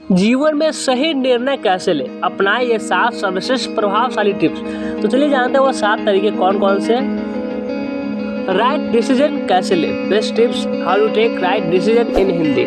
जीवन में सही निर्णय कैसे लें, अपनाएं ये 7 सर्वश्रेष्ठ प्रभावशाली टिप्स। तो चलिए जानते हैं वो 7 तरीके कौन कौन से हैं। राइट डिसीजन कैसे लें, best tips how to take right decision in Hindi.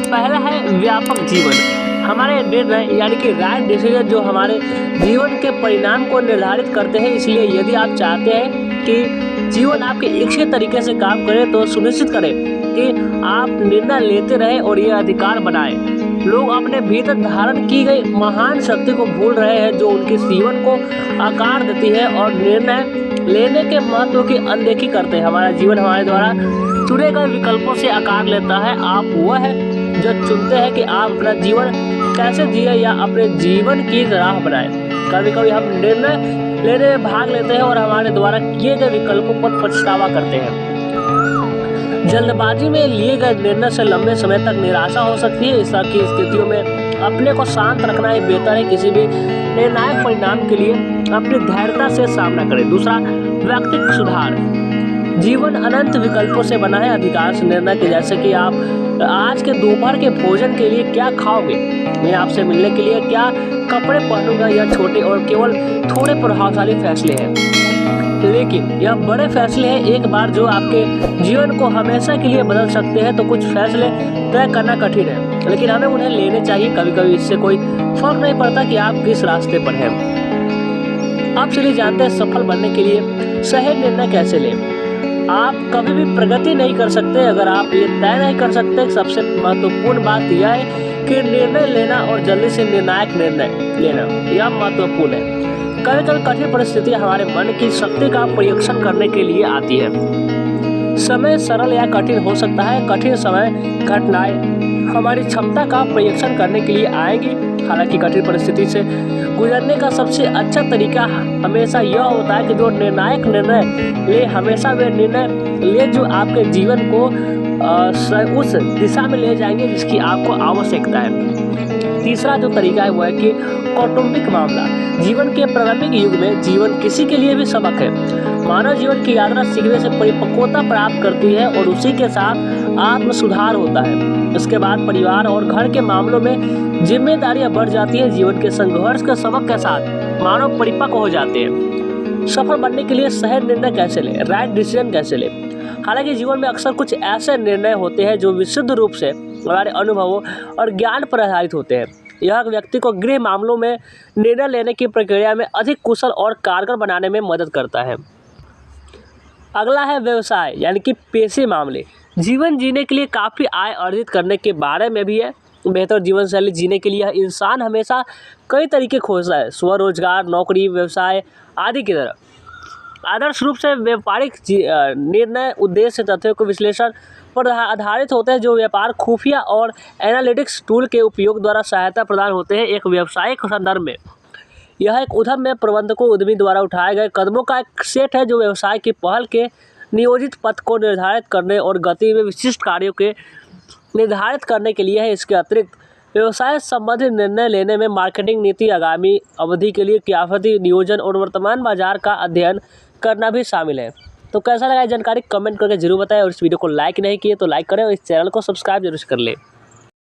पहला है व्यापक जीवन। हमारे निर्णय यानी कि राइट डिसीजन जो हमारे जीवन के परिणाम को निर्धारित करते हैं, इसलिए यदि आप चाहते हैं कि जीवन आपके इच्छित तरीके से काम करे तो सुनिश्चित करें कि आप निर्णय लेते रहें और ये अधिकार बनाएं। लोग अपने भीतर धारण की गई महान शक्ति को भूल रहे हैं जो उनके जीवन को आकार देती है और निर्णय लेने के महत्व की अनदेखी करते हैं। हमारा जीवन हमारे द्वारा चुने गए विकल्पों से आकार लेता है। आप वह है जो चुनते हैं कि आप अपना जीवन कैसे जिए या अपने जीवन की राह बनाएं। कभी कभी हम निर्णय लेने में भाग लेते हैं और हमारे द्वारा किए गए विकल्पों पर पछतावा करते हैं। जल्दबाजी में लिए गए निर्णय से लंबे समय तक निराशा हो सकती है। इस तरह की स्थितियों में अपने को शांत रखना ही बेहतर है। किसी भी निर्णायक परिणाम के लिए अपनी धैर्यता से सामना करें। दूसरा, व्यक्तिगत सुधार। जीवन अनंत विकल्पों से बना है। अधिकांश निर्णय के जैसे कि आप आज के दोपहर के भोजन के लिए क्या खाओगे, मैं आपसे मिलने के लिए क्या कपड़े पहनूंगा, यह छोटे और केवल थोड़े प्रभावशाली फैसले हैं, लेकिन यह बड़े फैसले हैं एक बार जो आपके जीवन को हमेशा के लिए बदल सकते हैं। तो कुछ फैसले तय करना कठिन है, लेकिन हमें उन्हें लेने चाहिए। कभी कभी इससे कोई फर्क नहीं पड़ता कि आप किस रास्ते पर हैं। अब चलिए जानते हैं सफल बनने के लिए सही निर्णय कैसे लें। आप कभी भी प्रगति नहीं कर सकते अगर आप ये तय नहीं कर सकते। सबसे महत्वपूर्ण बात यह है कि निर्णय लेना और जल्दी से निर्णायक निर्णय लेना, यह महत्वपूर्ण है। कभी कभी कठिन परिस्थिति हमारे मन की शक्ति का परीक्षण करने के लिए आती है। समय सरल या कठिन हो सकता है। कठिन समय घटनाएं हमारी क्षमता का परीक्षण करने के लिए आएगी। हालांकि कठिन परिस्थिति से गुजरने का सबसे अच्छा तरीका हमेशा यह होता है कि जो निर्णायक निर्णय ले, हमेशा वे निर्णय ले जो आपके जीवन को उस दिशा में ले जाएंगे जिसकी आपको आवश्यकता है। तीसरा जो तरीका है वो है कि कौटुंबिक मामला। जीवन के प्रारंभिक युग में जीवन किसी के लिए भी सबक है। मानव जीवन की यात्रा सीखने से परिपक्वता प्राप्त करती है और उसी के साथ आत्म सुधार होता है। इसके बाद परिवार और घर के मामलों में जिम्मेदारियां बढ़ जाती है। जीवन के संघर्ष के सबक के साथ मानव परिपक्व हो जाते हैं। सफल बनने के लिए सही निर्णय कैसे लें, राइट डिसीजन कैसे लें। हालांकि जीवन में अक्सर कुछ ऐसे निर्णय होते हैं जो विशुद्ध रूप से हमारे अनुभवों और ज्ञान पर आधारित होते हैं। यह व्यक्ति को गृह मामलों में निर्णय लेने की प्रक्रिया में अधिक कुशल और कारगर बनाने में मदद करता है। अगला है व्यवसाय यानी कि पेशे मामले। जीवन जीने के लिए काफ़ी आय अर्जित करने के बारे में भी है। बेहतर जीवन शैली जीने के लिए इंसान हमेशा कई तरीके खोजता है, स्वरोजगार, नौकरी, व्यवसाय आदि की तरह। आदर्श रूप से व्यापारिक निर्णय उद्देश्य तथ्यों के विश्लेषण पर आधारित होते हैं जो व्यापार खुफिया और एनालिटिक्स टूल के उपयोग द्वारा सहायता प्रदान होते हैं। एक व्यावसायिक संदर्भ में यह एक उद्यम में प्रबंधकों उद्यमी द्वारा उठाए गए कदमों का एक सेट है जो व्यवसाय की पहल के नियोजित पथ को निर्धारित करने और गति में विशिष्ट कार्यों के निर्धारित करने के लिए है। इसके अतिरिक्त व्यवसाय संबंधित निर्णय लेने में मार्केटिंग नीति, आगामी अवधि के लिए क्रियाविधि नियोजन और वर्तमान बाजार का अध्ययन करना भी शामिल है। तो कैसा लगा जानकारी कमेंट करके जरूर बताएं और इस वीडियो को लाइक नहीं किए तो लाइक करें और इस चैनल को सब्सक्राइब जरूर कर लें।